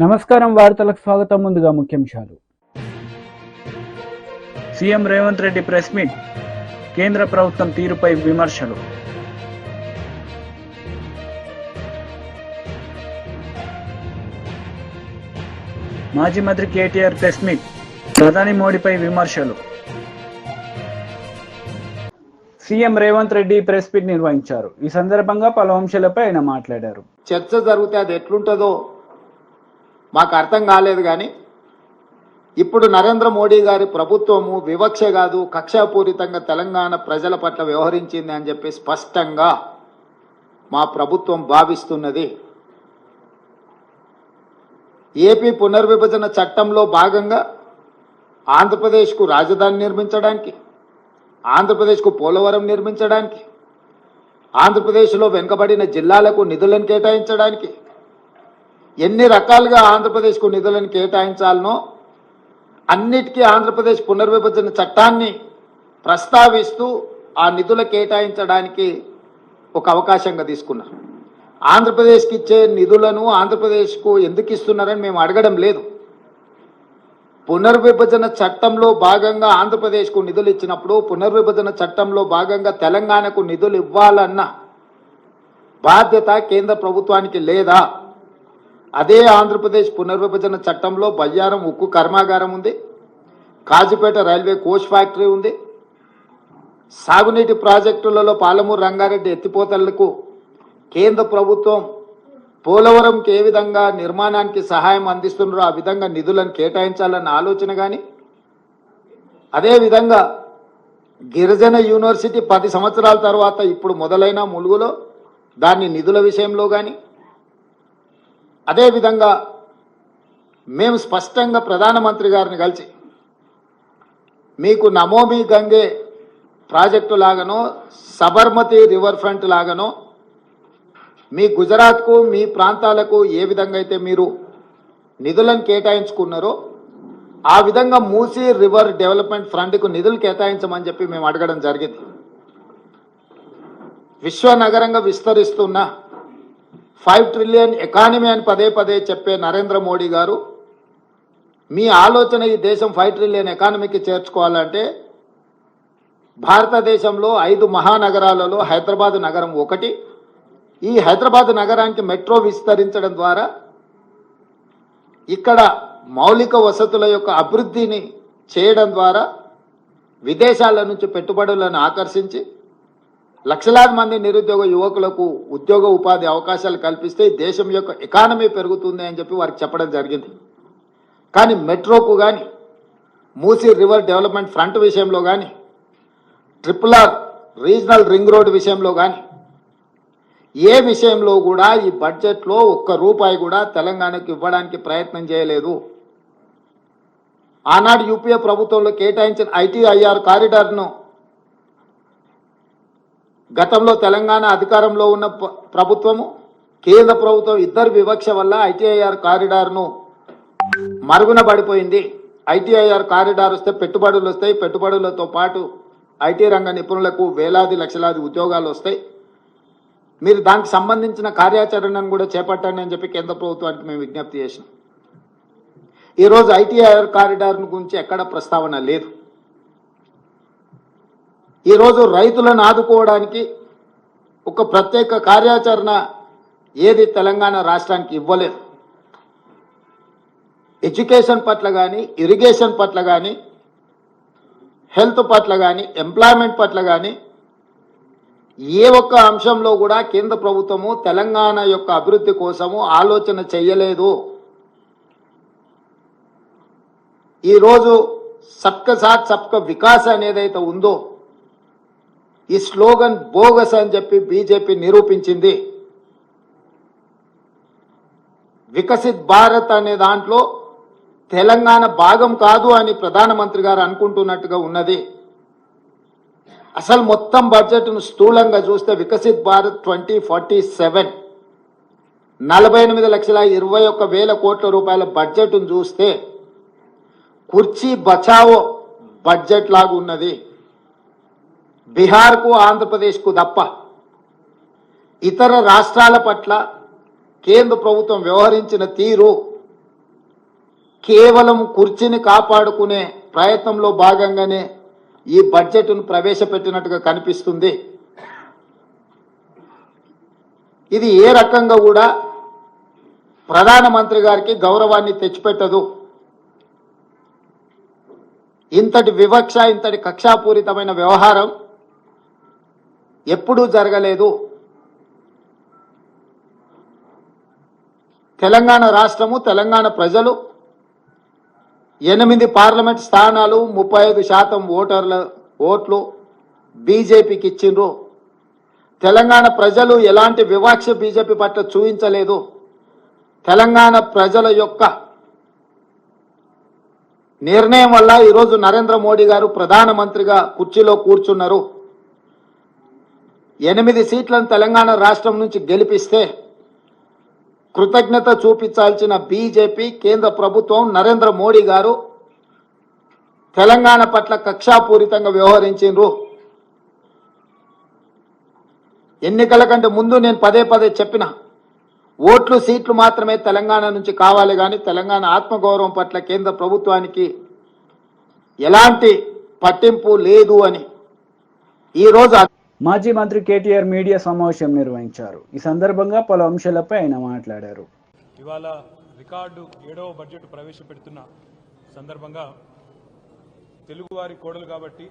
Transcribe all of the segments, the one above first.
నమస్కారం వార్తలకు స్వాగతం. ముందుగా ముఖ్యాంశాలు. CM Revanth Reddy press meet, కేంద్ర ప్రభుత్వం తీరుపై విమర్శలు. మాజీ మంత్రి కేటీఆర్ ప్రెస్ మీట్, ప్రధాని మోడీపై విమర్శలు. CM Revanth Reddy press meet నిర్వహించారు. ఈ సందర్భంగా పలు అంశాలపై ఆయన మాట్లాడారు. చర్చ జరిగితే అది ఎట్లుంటుందో మాకు అర్థం కాలేదు. కానీ ఇప్పుడు నరేంద్ర మోడీ గారి ప్రభుత్వము వివక్ష కాదు, కక్షాపూరితంగా తెలంగాణ ప్రజల పట్ల వ్యవహరించింది అని చెప్పి స్పష్టంగా మా ప్రభుత్వం భావిస్తున్నది. ఏపీ పునర్విభజన చట్టంలో భాగంగా ఆంధ్రప్రదేశ్కు రాజధాని నిర్మించడానికి, ఆంధ్రప్రదేశ్కు పోలవరం నిర్మించడానికి, ఆంధ్రప్రదేశ్లో వెనుకబడిన జిల్లాలకు నిధులను కేటాయించడానికి, ఎన్ని రకాలుగా ఆంధ్రప్రదేశ్కు నిధులను కేటాయించాలనో అన్నిటికీ ఆంధ్రప్రదేశ్ పునర్విభజన చట్టాన్ని ప్రస్తావిస్తూ ఆ నిధులు కేటాయించడానికి ఒక అవకాశంగా తీసుకున్నారు. ఆంధ్రప్రదేశ్కి ఇచ్చే నిధులను ఆంధ్రప్రదేశ్కు ఎందుకు ఇస్తున్నారని మేము అడగడం లేదు. పునర్విభజన చట్టంలో భాగంగా ఆంధ్రప్రదేశ్కు నిధులు ఇచ్చినప్పుడు పునర్విభజన చట్టంలో భాగంగా తెలంగాణకు నిధులు ఇవ్వాలన్న బాధ్యత కేంద్ర ప్రభుత్వానికి లేదా? అదే ఆంధ్రప్రదేశ్ పునర్విభజన చట్టంలో బయ్యారం ఉక్కు కర్మాగారం ఉంది, కాజీపేట రైల్వే కోచ్ ఫ్యాక్టరీ ఉంది, సాగునీటి ప్రాజెక్టులలో పాలమూరు రంగారెడ్డి ఎత్తిపోతలకు కేంద్ర ప్రభుత్వం పోలవరంకి ఏ విధంగా నిర్మాణానికి సహాయం అందిస్తున్నారో ఆ విధంగా నిధులను కేటాయించాలన్న ఆలోచన. కానీ అదేవిధంగా గిరిజన యూనివర్సిటీ 10 సంవత్సరాల తర్వాత ఇప్పుడు మొదలైన ములుగులో దాన్ని నిధుల విషయంలో కానీ, అదేవిధంగా మేము స్పష్టంగా ప్రధానమంత్రి గారిని కలిసి మీకు నమోమి గంగే ప్రాజెక్టు లాగానో సబర్మతి రివర్ ఫ్రంట్ లాగానో మీ గుజరాత్కు మీ ప్రాంతాలకు ఏ విధంగా అయితే మీరు నిధులను కేటాయించుకున్నారో ఆ విధంగా మూసీ రివర్ డెవలప్మెంట్ ఫ్రంట్కు నిధులు కేటాయించమని చెప్పి మేము అడగడం జరిగింది. విశ్వనగరంగా విస్తరిస్తున్న 5 ట్రిలియన్ ఎకానమీ అని పదే పదే చెప్పే నరేంద్ర మోడీ గారు మీ ఆలోచన ఈ దేశం 5 ట్రిలియన్ ఎకానమీకి చేర్చుకోవాలంటే భారతదేశంలో 5 మహానగరాలలో హైదరాబాద్ నగరం ఒకటి. ఈ హైదరాబాద్ నగరానికి మెట్రో విస్తరించడం ద్వారా ఇక్కడ మౌలిక వసతుల యొక్క అభివృద్ధిని చేయడం ద్వారా విదేశాల నుంచి పెట్టుబడులను ఆకర్షించి లక్షలాది మంది నిరుద్యోగ యువకులకు ఉద్యోగ ఉపాధి అవకాశాలు కల్పిస్తే దేశం యొక్క ఎకానమీ పెరుగుతుంది అని చెప్పి వారికి చెప్పడం జరిగింది. కానీ మెట్రోకు కానీ, మూసీ రివర్ డెవలప్మెంట్ ఫ్రంట్ విషయంలో కానీ, RRR రీజనల్ రింగ్ రోడ్ విషయంలో కానీ ఏ విషయంలో కూడా ఈ బడ్జెట్లో ఒక్క రూపాయి కూడా తెలంగాణకు ఇవ్వడానికి ప్రయత్నం చేయలేదు. ఆనాడు యూపీఏ ప్రభుత్వంలో కేటాయించిన ITIR కారిడార్ను గతంలో తెలంగాణ అధికారంలో ఉన్న ప్రభుత్వము, కేంద్ర ప్రభుత్వం ఇద్దరు వివక్ష వల్ల ITIR కారిడార్ను మరుగున పడిపోయింది. ITIR కారిడార్ వస్తే పెట్టుబడులు వస్తాయి, పెట్టుబడులతో పాటు IT రంగ నిపుణులకు వేలాది లక్షలాది ఉద్యోగాలు వస్తాయి. మీరు దానికి సంబంధించిన కార్యాచరణను కూడా చేపట్టండి అని చెప్పి కేంద్ర ప్రభుత్వానికి మేము విజ్ఞప్తి చేసినాం. ఈరోజు ITIR కారిడార్ గురించి ఎక్కడ ప్రస్తావన లేదు. ఈరోజు రైతులను ఆదుకోవడానికి ఒక ప్రత్యేక కార్యాచరణ ఏది తెలంగాణ రాష్ట్రానికి ఇవ్వలేదు. ఎడ్యుకేషన్ పట్ల కానీ, ఇరిగేషన్ పట్ల కానీ, హెల్త్ పట్ల కానీ, ఎంప్లాయ్మెంట్ పట్ల కానీ ఏ ఒక్క అంశంలో కూడా కేంద్ర ప్రభుత్వము తెలంగాణ యొక్క అభివృద్ధి కోసము ఆలోచన చెయ్యలేదు. ఈరోజు సబ్కా సాత్ సబ్కా వికాస్ అనేదైతే ఉందో ఈ స్లోగన్ బోగస్ అని చెప్పి బీజేపీ నిరూపించింది. వికసిత్ భారత్ అనే దాంట్లో తెలంగాణ భాగం కాదు అని ప్రధానమంత్రి గారు అనుకుంటున్నట్టుగా ఉన్నది. అసలు మొత్తం బడ్జెట్ను స్థూలంగా చూస్తే వికసిత్ భారత్ 2047 48,21,000 కోట్ల రూపాయల బడ్జెట్ను చూస్తే కుర్చీ బచావో బడ్జెట్ లాగా ఉన్నది. బీహార్కు ఆంధ్రప్రదేశ్కు తప్ప ఇతర రాష్ట్రాల పట్ల కేంద్ర ప్రభుత్వం వ్యవహరించిన తీరు కేవలం కుర్చీని కాపాడుకునే ప్రయత్నంలో భాగంగానే ఈ బడ్జెట్ను ప్రవేశపెట్టినట్టుగా కనిపిస్తుంది. ఇది ఏ రకంగా కూడా ప్రధానమంత్రి గారికి గౌరవాన్ని తెచ్చిపెట్టదు. ఇంతటి వివక్ష, ఇంతటి కక్షాపూరితమైన వ్యవహారం ఎప్పుడూ జరగలేదు. తెలంగాణ రాష్ట్రము, తెలంగాణ ప్రజలు 8 పార్లమెంట్ స్థానాలు, 35% ఓట్లు బీజేపీకి ఇచ్చిండ్రు. తెలంగాణ ప్రజలు ఎలాంటి వివక్ష బీజేపీ పట్ల చూపించలేదు. తెలంగాణ ప్రజల యొక్క నిర్ణయం వల్ల ఈరోజు నరేంద్ర మోడీ గారు ప్రధానమంత్రిగా కుర్చీలో కూర్చున్నారు. 8 సీట్లను తెలంగాణ రాష్ట్రం నుంచి గెలిపిస్తే కృతజ్ఞత చూపించాల్సిన బీజేపీ, కేంద్ర ప్రభుత్వం, నరేంద్ర మోడీ గారు తెలంగాణ పట్ల కక్షాపూరితంగా వ్యవహరించిండ్రు. ఎన్నికల కంటే ముందు నేను పదే చెప్పిన, ఓట్లు సీట్లు మాత్రమే తెలంగాణ నుంచి కావాలి, కానీ తెలంగాణ ఆత్మగౌరవం పట్ల కేంద్ర ప్రభుత్వానికి ఎలాంటి పట్టింపు లేదు అని. ఈరోజు మాజీ మంత్రి కేటీఆర్ మీడియా సమావేశం నిర్వహించారు. ఈ సందర్భంగా పలు అంశాలపై ఆయన మాట్లాడారు. ఇవాళ రికార్డు 7వ బడ్జెట్ ప్రవేశపెడుతున్న సందర్భంగా తెలుగువారి కోడలు కాబట్టి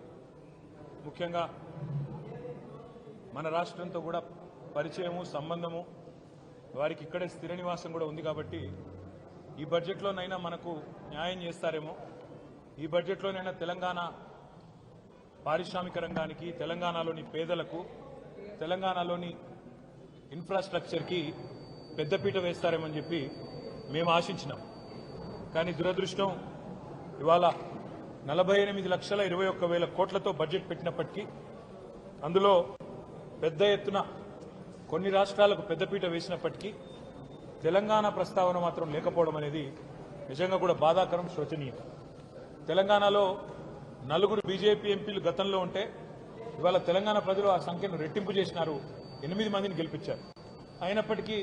ముఖ్యంగా మన రాష్ట్రంతో కూడా పరిచయము, సంబంధము, వారికి ఇక్కడే స్థిర నివాసం కూడా ఉంది కాబట్టి ఈ బడ్జెట్లోనైనా మనకు న్యాయం చేస్తారేమో, ఈ బడ్జెట్లోనైనా తెలంగాణ పారిశ్రామిక రంగానికి, తెలంగాణలోని పేదలకు, తెలంగాణలోని ఇన్ఫ్రాస్ట్రక్చర్కి పెద్దపీట వేస్తారేమని చెప్పి మేము ఆశించినాం. కానీ దురదృష్టం, ఇవాళ 48,21,000 కోట్లతో బడ్జెట్ పెట్టినప్పటికీ అందులో పెద్ద ఎత్తున కొన్ని రాష్ట్రాలకు పెద్దపీట వేసినప్పటికీ తెలంగాణ ప్రస్తావన మాత్రం లేకపోవడం అనేది నిజంగా కూడా బాధాకరం, శోచనీయం. తెలంగాణలో 4 బీజేపీ ఎంపీలు గతంలో ఉంటే ఇవాళ తెలంగాణ ప్రజలు ఆ సంఖ్యను రెట్టింపు చేసినారు, 8 మందిని గెలిపించారు. అయినప్పటికీ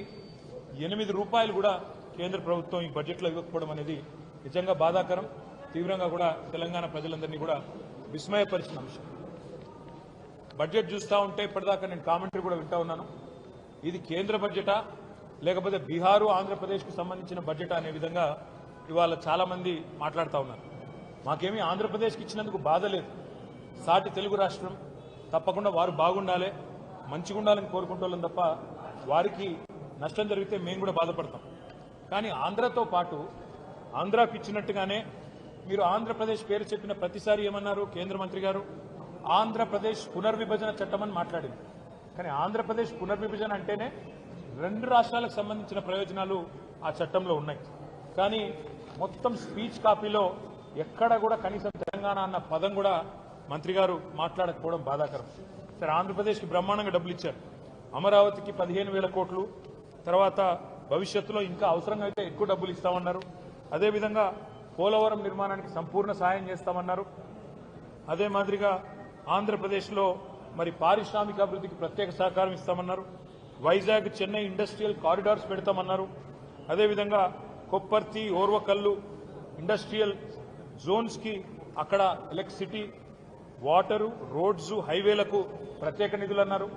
8 రూపాయలు కూడా కేంద్ర ప్రభుత్వం ఈ బడ్జెట్లో ఇవ్వకపోవడం అనేది నిజంగా బాధాకరం, తీవ్రంగా కూడా తెలంగాణ ప్రజలందరినీ కూడా విస్మయపరిచిన అంశం. బడ్జెట్ చూస్తూ ఉంటే ఇప్పటిదాకా నేను కామెంటరీ కూడా వింటా ఉన్నాను. ఇది కేంద్ర బడ్జెటా లేకపోతే బీహారు, ఆంధ్రప్రదేశ్కు సంబంధించిన బడ్జెటా అనే విధంగా ఇవాళ చాలామంది మాట్లాడుతూ ఉన్నారు. మాకేమీ ఆంధ్రప్రదేశ్కి ఇచ్చినందుకు బాధ లేదు. సాటి తెలుగు రాష్ట్రం, తప్పకుండా వారు బాగుండాలి, మంచిగా ఉండాలని కోరుకుంటోళ్ళం తప్ప వారికి నష్టం జరిగితే మేము కూడా బాధపడతాం. కానీ ఆంధ్రతో పాటు ఆంధ్రాకి ఇచ్చినట్టుగానే మీరు ఆంధ్రప్రదేశ్ పేరు చెప్పిన ప్రతిసారి ఏమన్నారు కేంద్ర మంత్రి గారు? ఆంధ్రప్రదేశ్ పునర్విభజన చట్టం అని మాట్లాడింది. కానీ ఆంధ్రప్రదేశ్ పునర్విభజన అంటేనే 2 రాష్ట్రాలకు సంబంధించిన ప్రయోజనాలు ఆ చట్టంలో ఉన్నాయి. కానీ మొత్తం స్పీచ్ కాపీలో ఎక్కడ కూడా కనీసం తెలంగాణ అన్న పదం కూడా మంత్రి గారు మాట్లాడకపోవడం బాధాకరం. సరే, ఆంధ్రప్రదేశ్కి బ్రహ్మాండంగా డబ్బులు ఇచ్చారు. అమరావతికి 15,000 కోట్లు, తర్వాత భవిష్యత్తులో ఇంకా అవసరంగా అయితే ఎక్కువ డబ్బులు ఇస్తామన్నారు. అదేవిధంగా పోలవరం నిర్మాణానికి సంపూర్ణ సాయం చేస్తామన్నారు. అదే మాదిరిగా ఆంధ్రప్రదేశ్లో మరి పారిశ్రామిక అభివృద్ధికి ప్రత్యేక సహకారం ఇస్తామన్నారు. వైజాగ్, చెన్నై ఇండస్ట్రియల్ కారిడార్స్ పెడతామన్నారు. అదేవిధంగా కొప్పర్తి, ఓర్వకల్లు ఇండస్ట్రియల్ జోన్స్కి అక్కడ ఎలక్ట్రిసిటీ, వాటరు, రోడ్స్, హైవేలకు ప్రత్యేక నిధులు అన్నారు.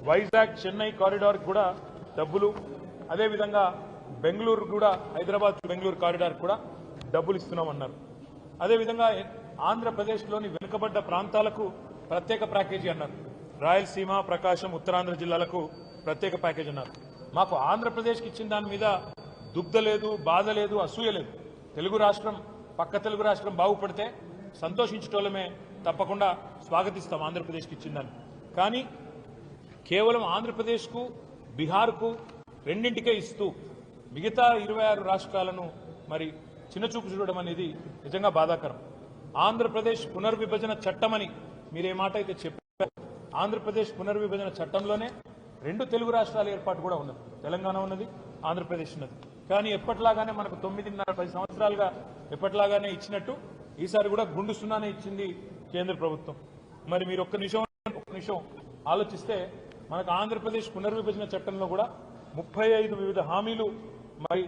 వైజాగ్ చెన్నై కారిడార్ కూడా డబ్బులు. అదేవిధంగా బెంగళూరు కూడా, హైదరాబాద్ బెంగళూరు కారిడార్ కూడా డబ్బులు ఇస్తున్నామన్నారు. అదేవిధంగా ఆంధ్రప్రదేశ్లోని వెనుకబడ్డ ప్రాంతాలకు ప్రత్యేక ప్యాకేజీ అన్నారు. రాయలసీమ, ప్రకాశం, ఉత్తరాంధ్ర జిల్లాలకు ప్రత్యేక ప్యాకేజీ అన్నారు. మాకు ఆంధ్రప్రదేశ్కి ఇచ్చిన దాని మీద దుగ్ధ లేదు, బాధ లేదు, అసూయ లేదు. తెలుగు రాష్ట్రం, పక్క తెలుగు రాష్ట్రం బాగుపడితే సంతోషించటోళ్ళమే, తప్పకుండా స్వాగతిస్తాం ఆంధ్రప్రదేశ్కి ఇచ్చిందని. కానీ కేవలం ఆంధ్రప్రదేశ్కు, బీహార్కు రెండింటికే ఇస్తూ మిగతా 26 రాష్ట్రాలను మరి చిన్నచూపు చూడడం అనేది నిజంగా బాధాకరం. ఆంధ్రప్రదేశ్ పునర్విభజన చట్టమని మీరే మాట అయితే చెప్పారు. ఆంధ్రప్రదేశ్ పునర్విభజన చట్టంలోనే 2 తెలుగు రాష్ట్రాల ఏర్పాటు కూడా ఉన్నది. తెలంగాణ ఉన్నది, ఆంధ్రప్రదేశ్ ఉన్నది. కానీ ఎప్పట్లాగానే మనకు 9.5-10 సంవత్సరాలుగా ఎప్పట్లాగానే ఇచ్చినట్టు ఈసారి కూడా గుండు సున్నానే ఇచ్చింది కేంద్ర ప్రభుత్వం. మరి మీరు ఒక్క నిమిషం ఆలోచిస్తే మనకు ఆంధ్రప్రదేశ్ పునర్విభజన చట్టంలో కూడా 35 వివిధ హామీలు మరి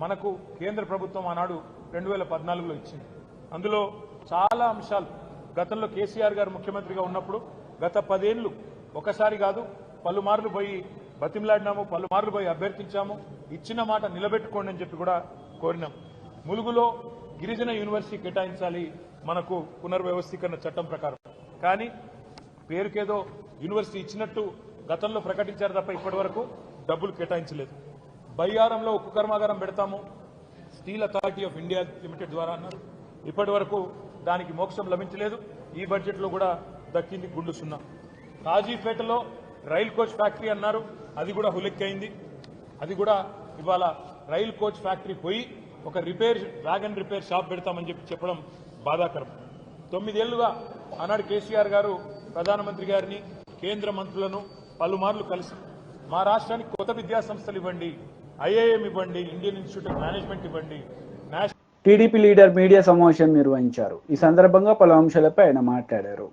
మనకు కేంద్ర ప్రభుత్వం ఆనాడు 2014లో ఇచ్చింది. అందులో చాలా అంశాలు గతంలో కేసీఆర్ గారు ముఖ్యమంత్రిగా ఉన్నప్పుడు గత 10 ఏళ్లు ఒకసారి కాదు పలుమార్లు పోయి బతిమలాడినాము, పలుమార్లు పోయి అభ్యర్థించాము. ఇచ్చిన మాట నిలబెట్టుకోండి అని చెప్పి కూడా కోరినాం. ములుగులో గిరిజన యూనివర్సిటీ కేటాయించాలి మనకు పునర్వ్యవస్థీకరణ చట్టం ప్రకారం. కానీ పేరుకేదో యూనివర్సిటీ ఇచ్చినట్టు గతంలో ప్రకటించారు తప్ప ఇప్పటి వరకు డబ్బులు కేటాయించలేదు. బయ్యారంలో ఉక్కు కర్మాగారం పెడతాము steel authority of India limited ద్వారా అన్నారు. ఇప్పటి వరకు దానికి మోక్షం లభించలేదు. ఈ బడ్జెట్లో కూడా దక్కింది గుండు సున్నా. కాజీపేటలో రైల్ కోచ్ ఫ్యాక్టరీ అన్నారు, అది కూడా హులెక్కైంది. అది కూడా ఇవాళ రైల్ కోచ్ ఫ్యాక్టరీ పోయి ఒక వ్యాగన్ రిపేర్ షాప్ పెడతామని చెప్పడం బాధాకరం. 9 ఏళ్లుగా ఆనాడు కేసీఆర్ గారు ప్రధానమంత్రి గారిని కేంద్ర మంత్రులను పలుమార్లు కలిసి మా రాష్ట్రానికి కొత్త విద్యా సంస్థలు ఇవ్వండి, ఐఐఎం ఇవ్వండి, ఇండియన్ ఇన్స్టిట్యూట్ ఆఫ్ మేనేజ్మెంట్ ఇవ్వండి. టీడీపీ లీడర్ మీడియా సమావేశం నిర్వహించారు. ఈ సందర్భంగా పలు అంశాలపై ఆయన మాట్లాడారు.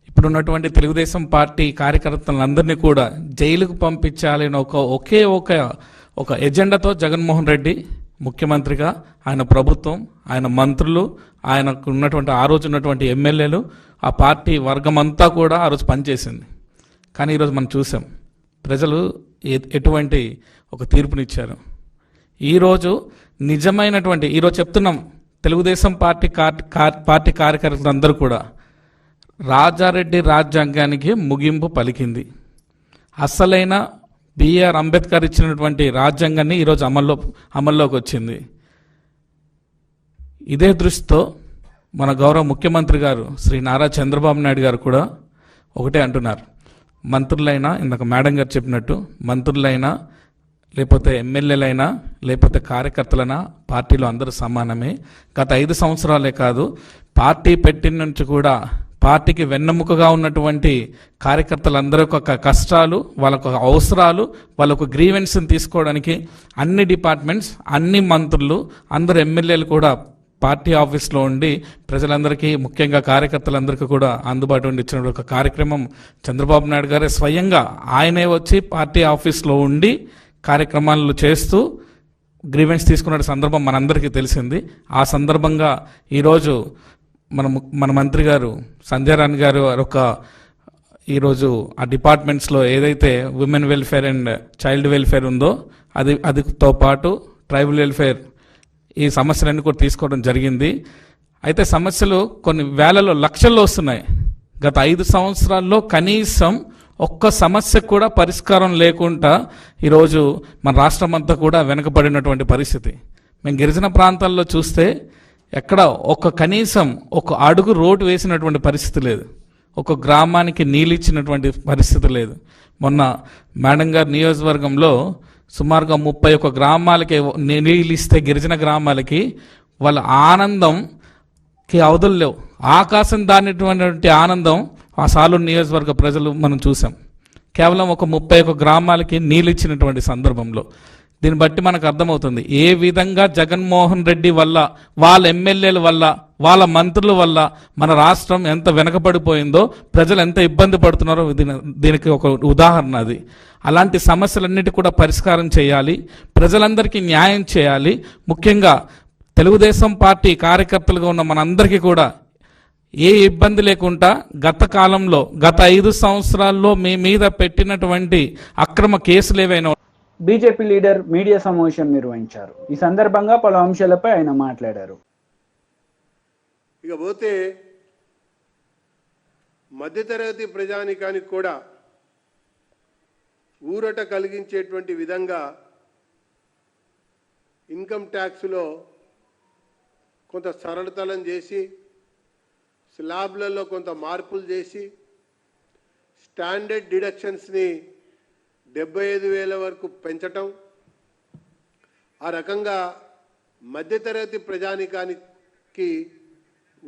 ఇప్పుడున్నటువంటి తెలుగుదేశం పార్టీ కార్యకర్తలందరినీ కూడా జైలుకు పంపించాలని ఒకే ఒక ఎజెండాతో జగన్మోహన్ రెడ్డి ముఖ్యమంత్రిగా, ఆయన ప్రభుత్వం, ఆయన మంత్రులు, ఆయనకు ఉన్నటువంటి ఆ రోజు ఉన్నటువంటి ఎమ్మెల్యేలు, ఆ పార్టీ వర్గం అంతా కూడా ఆ రోజు పనిచేసింది. కానీ ఈరోజు మనం చూసాం ప్రజలు ఎటువంటి ఒక తీర్పునిచ్చారు. ఈరోజు నిజమైనటువంటి ఈరోజు చెప్తున్నాం తెలుగుదేశం పార్టీ కార్యకర్తలందరూ కూడా రాజారెడ్డి రాజ్యాంగానికి ముగింపు పలికింది. అసలైన బిఆర్ అంబేద్కర్ ఇచ్చినటువంటి రాజ్యాంగాన్ని ఈరోజు అమల్లోకి వచ్చింది. ఇదే దృష్టితో మన గౌరవ ముఖ్యమంత్రి గారు శ్రీ నారా చంద్రబాబు నాయుడు గారు కూడా ఒకటే అంటున్నారు. మంత్రులైనా, ఇందాక మేడం గారు చెప్పినట్టు, మంత్రులైనా లేకపోతే ఎమ్మెల్యేలైనా లేకపోతే కార్యకర్తలైనా పార్టీలో అందరూ సమానమే. గత 5 సంవత్సరాలే కాదు, పార్టీ పెట్టిన నుంచి కూడా పార్టీకి వెన్నెముకగా ఉన్నటువంటి కార్యకర్తలందరూ ఒక కష్టాలు, వాళ్ళకు అవసరాలు, వాళ్ళకు గ్రీవెన్స్ని తీసుకోవడానికి అన్ని డిపార్ట్మెంట్స్, అన్ని మంత్రులు, అందరు ఎమ్మెల్యేలు కూడా పార్టీ ఆఫీస్లో ఉండి ప్రజలందరికీ, ముఖ్యంగా కార్యకర్తలందరికీ కూడా అందుబాటు ఉండి ఇచ్చిన ఒక కార్యక్రమం చంద్రబాబు నాయుడు గారే స్వయంగా ఆయనే వచ్చి పార్టీ ఆఫీస్లో ఉండి కార్యక్రమాలు చేస్తూ గ్రీవెన్స్ తీసుకున్న సందర్భం మనందరికీ తెలిసింది. ఆ సందర్భంగా ఈరోజు మన మంత్రి గారు సంజయ్ రాణి గారు ఈరోజు ఆ డిపార్ట్మెంట్స్లో ఏదైతే women welfare and child welfare ఉందో అదితో పాటు ట్రైబల్ వెల్ఫేర్ ఈ సమస్యలన్నీ కూడా తీసుకోవడం జరిగింది. అయితే సమస్యలు కొన్ని వేలలో లక్షల్లో వస్తున్నాయి. గత 5 సంవత్సరాల్లో కనీసం ఒక్క సమస్య కూడా పరిష్కారం లేకుండా ఈరోజు మన రాష్ట్రం అంతా కూడా వెనుకబడినటువంటి పరిస్థితి. మేము గిరిజన ప్రాంతాల్లో చూస్తే ఎక్కడ కనీసం ఒక అడుగు రోడ్డు వేసినటువంటి పరిస్థితి లేదు. ఒక గ్రామానికి నీళ్ళు ఇచ్చినటువంటి పరిస్థితి లేదు. మొన్న మేడం గారి నియోజకవర్గంలో సుమారుగా 31 గ్రామాలకి నీళ్ళు ఇస్తే గిరిజన గ్రామాలకి వాళ్ళ ఆనందంకి అవధులు లేవు. ఆకాశం దానిటువంటి ఆనందం ఆ సాలూరు నియోజకవర్గ ప్రజలు మనం చూసాం. కేవలం ఒక 31 గ్రామాలకి నీళ్ళు ఇచ్చినటువంటి సందర్భంలో దీన్ని బట్టి మనకు అర్థమవుతుంది ఏ విధంగా జగన్మోహన్ రెడ్డి వల్ల, వాళ్ళ ఎమ్మెల్యేల వల్ల, వాళ్ళ మంత్రుల వల్ల మన రాష్ట్రం ఎంత వెనకబడిపోయిందో, ప్రజలు ఎంత ఇబ్బంది పడుతున్నారో దీనికి ఒక ఉదాహరణ అది. అలాంటి సమస్యలన్నిటి కూడా పరిష్కారం చేయాలి, ప్రజలందరికీ న్యాయం చేయాలి. ముఖ్యంగా తెలుగుదేశం పార్టీ కార్యకర్తలుగా ఉన్న మనందరికీ కూడా ఏ ఇబ్బంది లేకుండా గత కాలంలో గత 5 సంవత్సరాల్లో మీ మీద పెట్టినటువంటి అక్రమ కేసులు ఏవైనా బీజేపీ లీడర్ మీడియా సమావేశం నిర్వహించారు. ఈ సందర్భంగా పలు అంశాలపై ఆయన మాట్లాడారు. ఇక పోతే మధ్యతరగతి ప్రజానికానికి కూడా ఊరట కలిగించేటువంటి విధంగా ఇన్కమ్ ట్యాక్స్లో కొంత సరళతరం చేసి, స్లాబ్లలో కొంత మార్పులు చేసి, స్టాండర్డ్ డిడక్షన్స్ని 75,000 వరకు పెంచటం, ఆ రకంగా మధ్యతరగతి ప్రజానికానికి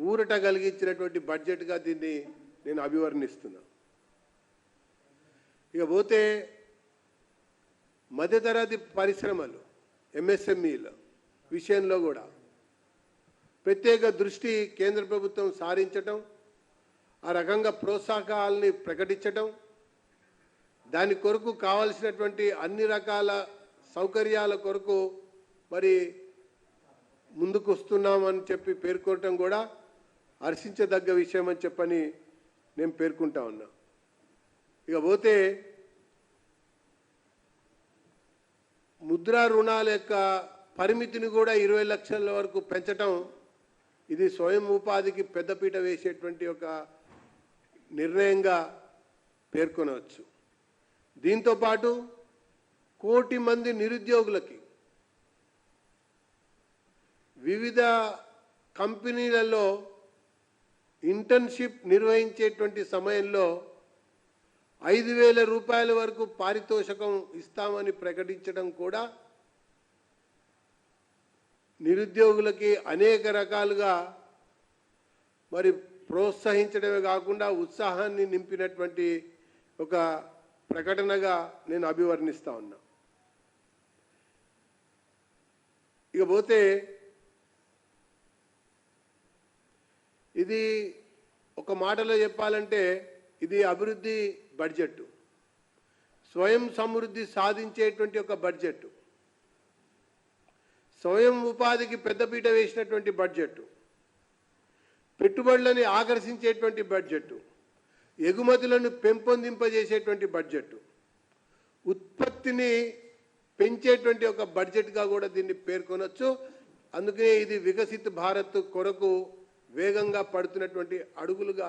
ఊరట కలిగించినటువంటి బడ్జెట్గా దీన్ని నేను అభివర్ణిస్తున్నా. ఇక పోతే మధ్యతరగతి పరిశ్రమలు, ఎంఎస్ఎంఈల విషయంలో కూడా ప్రత్యేక దృష్టి కేంద్ర ప్రభుత్వం సారించటం, ఆ రకంగా ప్రోత్సాహకాలని ప్రకటించటం, దాని కొరకు కావాల్సినటువంటి అన్ని రకాల సౌకర్యాల కొరకు మరి ముందుకు వస్తున్నామని చెప్పి పేర్కొనటం కూడా హర్షించదగ్గ విషయం అని చెప్పని నేను పేర్కొంటా ఉన్నా. ఇక పోతే ముద్రా రుణాల యొక్క పరిమితిని కూడా 20 లక్షల వరకు పెంచటం ఇది స్వయం ఉపాధికి పెద్దపీట వేసేటువంటి ఒక నిర్ణయంగా పేర్కొనవచ్చు. దీంతోపాటు 1 కోటి మంది నిరుద్యోగులకి వివిధ కంపెనీలలో ఇంటర్న్షిప్ నిర్వహించేటువంటి సమయంలో 5,000 రూపాయల వరకు పారితోషికం ఇస్తామని ప్రకటించడం కూడా నిరుద్యోగులకి అనేక రకాలుగా మరి ప్రోత్సహించడమే కాకుండా ఉత్సాహాన్ని నింపినటువంటి ఒక ప్రకటనగా నేను అభివర్ణిస్తా ఉన్నా. ఇకపోతే ఇది ఒక మాటలో చెప్పాలంటే ఇది అభివృద్ధి బడ్జెట్, స్వయం సమృద్ధి సాధించేటువంటి ఒక బడ్జెట్, స్వయం ఉపాధికి పెద్దపీట వేసినటువంటి బడ్జెట్, పెట్టుబడులని ఆకర్షించేటువంటి బడ్జెట్, ఎగుమతులను పెంపొందింపజేసేటువంటి బడ్జెట్, ఉత్పత్తిని పెంచేటువంటి ఒక బడ్జెట్గా కూడా దీన్ని పేర్కొనవచ్చు. అందుకే ఇది వికసిత్ భారత్ కొరకు వేగంగా పడుతున్నటువంటి అడుగులుగా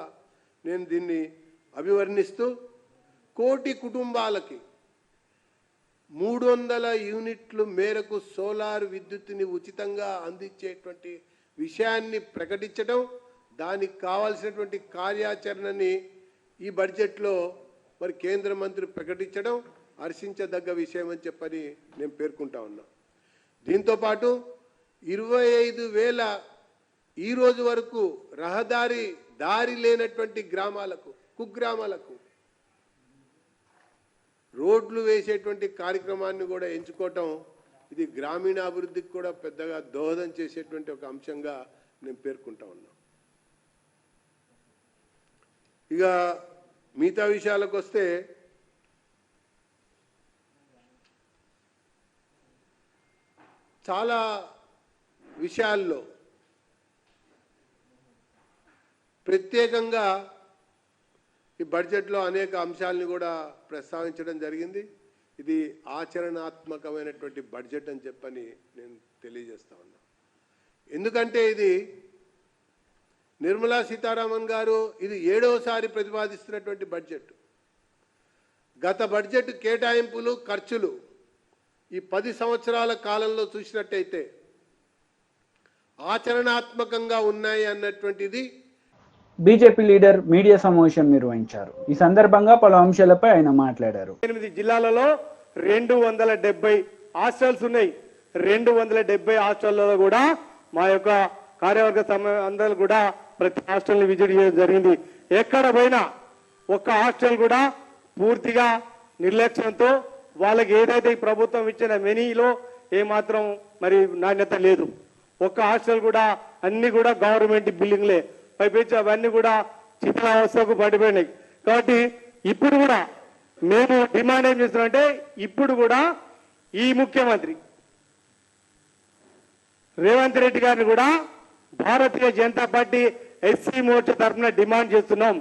నేను దీన్ని అభివర్ణిస్తూ 1 కోటి కుటుంబాలకి 300 యూనిట్లు మేరకు సోలార్ విద్యుత్తుని ఉచితంగా అందించేటువంటి విషయాన్ని ప్రకటించడం, దానికి కావాల్సినటువంటి కార్యాచరణని ఈ బడ్జెట్లో మరి కేంద్ర మంత్రి ప్రకటించడం హర్షించదగ్గ విషయం అని చెప్పని నేను పేర్కొంటా ఉన్నా. దీంతోపాటు 25,000 ఈ రోజు వరకు దారి లేనటువంటి గ్రామాలకు, కుగ్రామాలకు రోడ్లు వేసేటువంటి కార్యక్రమాన్ని కూడా ఎంచుకోవటం ఇది గ్రామీణాభివృద్ధికి కూడా పెద్దగా దోహదం చేసేటువంటి ఒక అంశంగా నేను పేర్కొంటా ఉన్నా. ఇక మిగతా విషయాలకు వస్తే చాలా విషయాల్లో ప్రత్యేకంగా ఈ బడ్జెట్లో అనేక అంశాలను కూడా ప్రస్తావించడం జరిగింది. ఇది ఆచరణాత్మకమైనటువంటి బడ్జెట్ అని చెప్పని నేను తెలియజేస్తా ఉన్నా. ఎందుకంటే ఇది నిర్మలా సీతారామన్ గారు ఇది 7వసారి ప్రతిపాదిస్తున్నటువంటి బడ్జెట్. గత బడ్జెట్ కేటాయింపులు, ఖర్చులు ఈ 10 సంవత్సరాల కాలంలో చూసినట్టయితే ఆచరణాత్మకంగా ఉన్నాయి అన్నటువంటిది బీజేపీ లీడర్ మీడియా సమావేశం నిర్వహించారు. ఈ సందర్భంగా పలు అంశాలపై ఆయన మాట్లాడారు. 8 జిల్లాలలో 270 హాస్టల్స్ ఉన్నాయి. 270 హాస్టళ్లలో కూడా మా యొక్క కార్యవర్గ అందరూ కూడా ప్రతి హాస్టల్ని విజిట్ చేయడం జరిగింది. ఎక్కడ పోయినా ఒక్క హాస్టల్ కూడా పూర్తిగా నిర్లక్ష్యంతో వాళ్ళకి ఏదైతే ఈ ప్రభుత్వం ఇచ్చిన మెనీలో ఏమాత్రం మరి నాణ్యత లేదు. ఒక్క హాస్టల్ కూడా అన్ని కూడా గవర్నమెంట్ బిల్డింగ్లే, పైపెచ్చి అవన్నీ కూడా చిత్రావస్థకు పడిపోయినాయి. కాబట్టి ఇప్పుడు కూడా మేము డిమాండ్ ఏం చేస్తున్నామంటే ఇప్పుడు కూడా ఈ ముఖ్యమంత్రి రేవంత్ రెడ్డి గారిని కూడా భారతీయ జనతా పార్టీ ఎస్సీ మోర్చా తరఫున డిమాండ్ చేస్తున్నాం.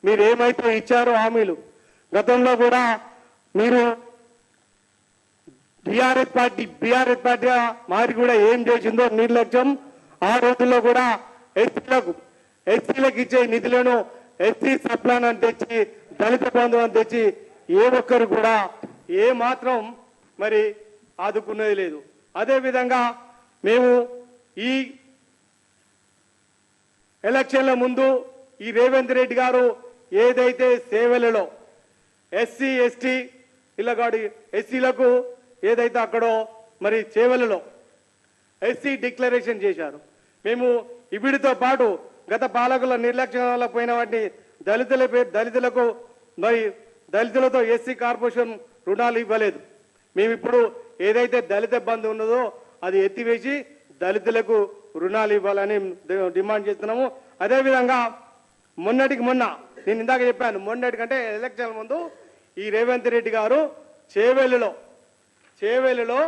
మీరు ఏమైతే ఇచ్చారో హామీలు గతంలో కూడా మీరు బీఆర్ఎస్ పార్టీ మారి కూడా ఏం చేసిందో నిర్లక్ష్యం. ఆ రోజుల్లో కూడా ఎస్సీలకు ఇచ్చే నిధులను ఎస్సీ సప్లాన్ అని తెచ్చి, దళిత బంధువు అని తెచ్చి ఏ ఒక్కరు కూడా ఏ మాత్రం మరి ఆదుకున్నది లేదు. అదేవిధంగా మేము ఈ ఎలక్షన్ల ముందు ఈ రేవంత్ రెడ్డి గారు ఏదైతే సేవలలో ఎస్సీ ఎస్టీ ఇళ్ళగాడి ఎస్సీలకు ఏదైతే అక్కడో మరి సేవలలో ఎస్సీ డిక్లరేషన్ చేశారు. మేము వీటితో పాటు గత పాలకుల నిర్లక్ష్యం వల్ల పోయిన వాటిని దళితులకు మరి దళితులతో ఎస్సీ కార్పొరేషన్ రుణాలు ఇవ్వలేదు. మేము ఇప్పుడు ఏదైతే దళిత బంధు ఉన్నదో అది ఎత్తివేసి దళితులకు రుణాలు ఇవ్వాలని డిమాండ్ చేస్తున్నాము. అదేవిధంగా మొన్నటికి మొన్న నేను ఇందాక చెప్పాను, మొన్నటికంటే ఎలక్షన్ ముందు ఈ రేవంత్ రెడ్డి గారు చేవెళ్ళలో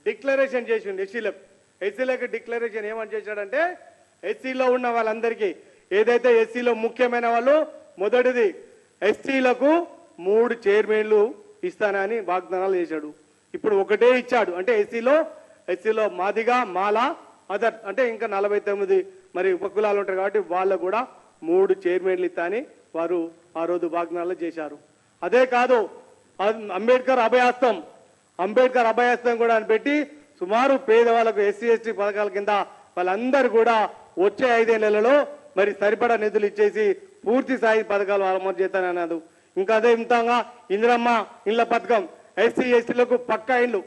డిక్లరేషన్ చేసిండు ఎస్సీలకు డిక్లరేషన్ ఏమని చేశాడంటే ఎస్సీలో ఉన్న వాళ్ళందరికీ ఏదైతే ఎస్సీలో ముఖ్యమైన వాళ్ళు మొదటిది ఎస్సీలకు 3 చైర్మన్లు ఇస్తానని వాగ్దానాలు చేశాడు. ఇప్పుడు ఒకటే ఇచ్చాడు. అంటే ఎస్సీలో మాదిగా మాల అదర్ అంటే ఇంకా 49 మరి ఉపకులాలు ఉంటారు కాబట్టి వాళ్ళకు కూడా 3 చైర్మన్లు ఇస్తానని వారు ఆ రోజు వాగ్దానాలు చేశారు. అదే కాదు అంబేద్కర్ అభయాస్తం కూడా అని పెట్టి సుమారు పేదవాళ్ళకు ఎస్సీ ఎస్టీ పథకాల కింద వాళ్ళందరూ కూడా వచ్చే 5 నెలలలో మరి సరిపడా నిధులు ఇచ్చేసి పూర్తి స్థాయి పథకాలు అమలు చేస్తానన్నారు. ఇంకా అదే విధంగా ఇందిరమ్మ ఇళ్ల పథకం ఎస్సీ ఎస్టీలకు పక్కా ఇండ్లు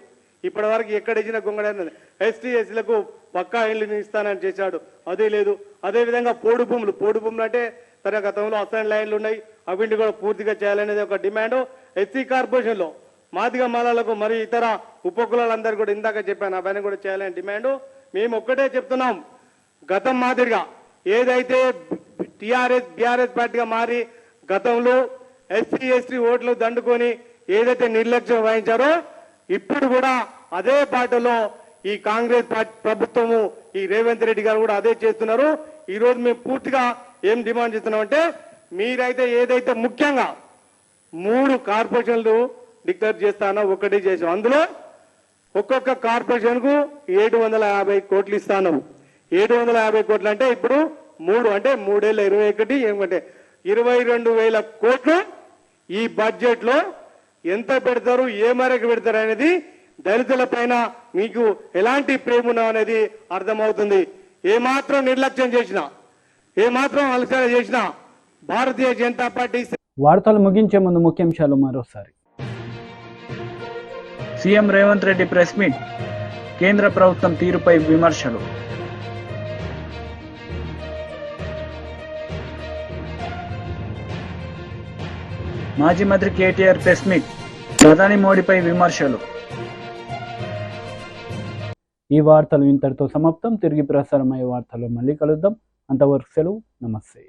ఇప్పటి వరకు ఎక్కడ ఇచ్చిన గొంగడైనది ఎస్టీ ఎస్టీలకు పక్కా ఇండ్లు ఇస్తానని చేశాడు. అదే లేదు. అదే విధంగా పోడు భూములు అంటే తన గతంలో అసైన్ లైన్లు ఉన్నాయి, అవింటి కూడా పూర్తిగా చేయాలనేది ఒక డిమాండ్. ఎస్సీ కార్పొరేషన్లో మాదిగా మాలలకు మరి ఇతర ఉపకులాలందరూ కూడా ఇందాక చెప్పాను అవన్నీ కూడా చేయాలని డిమాండ్. మేము ఒక్కటే చెప్తున్నాం, గతం మాదిరిగా ఏదైతే బీఆర్ఎస్ పార్టీగా మారి గతంలో ఎస్సీ ఎస్టీ ఓట్లు దండుకొని ఏదైతే నిర్లక్ష్యం వహించారో ఇప్పుడు కూడా అదే పార్టీలో ఈ కాంగ్రెస్ ప్రభుత్వము ఈ రేవంత్ రెడ్డి గారు కూడా అదే చేస్తున్నారు. ఈ రోజు మేము పూర్తిగా ఏం డిమాండ్ చేస్తున్నాం అంటే మీరైతే ఏదైతే ముఖ్యంగా 3 కార్పొరేషన్లు డిక్లేర్ చేస్తానో ఒకటి చేసాం. అందులో ఒక్కొక్క కార్పొరేషన్ కు 750 కోట్లు ఇస్తాను. 750 కోట్లు అంటే ఇప్పుడు 3 అంటే 3 ఏళ్ళ 21 ఏమంటే 22,000 కోట్లు ఈ బడ్జెట్ లో ఎంత పెడతారు, ఏ మేరకు పెడతారు అనేది దళితుల పైన మీకు ఎలాంటి ప్రేమ ఉన్నా అనేది అర్థమవుతుంది. ఏమాత్రం నిర్లక్ష్యం చేసినా, ఏమాత్రం అలసట చేసినా భారతీయ జనతా పార్టీ. వార్తలు ముగించే ముందు ముఖ్యాంశాలు మరోసారి. CM Revanth Reddy press meet, కేంద్ర ప్రభుత్వం తీరుపై విమర్శలు. మాజీ మంత్రి కేటీఆర్ ప్రెస్ మీట్, ప్రధాని మోడీపై విమర్శలు. ఈ వార్తలు ఇంతటితో సమాప్తం. తిరిగి ప్రసారమయ్యే వార్తలు మళ్ళీ కలుద్దాం. అంతవరకు సెలవు. నమస్తే.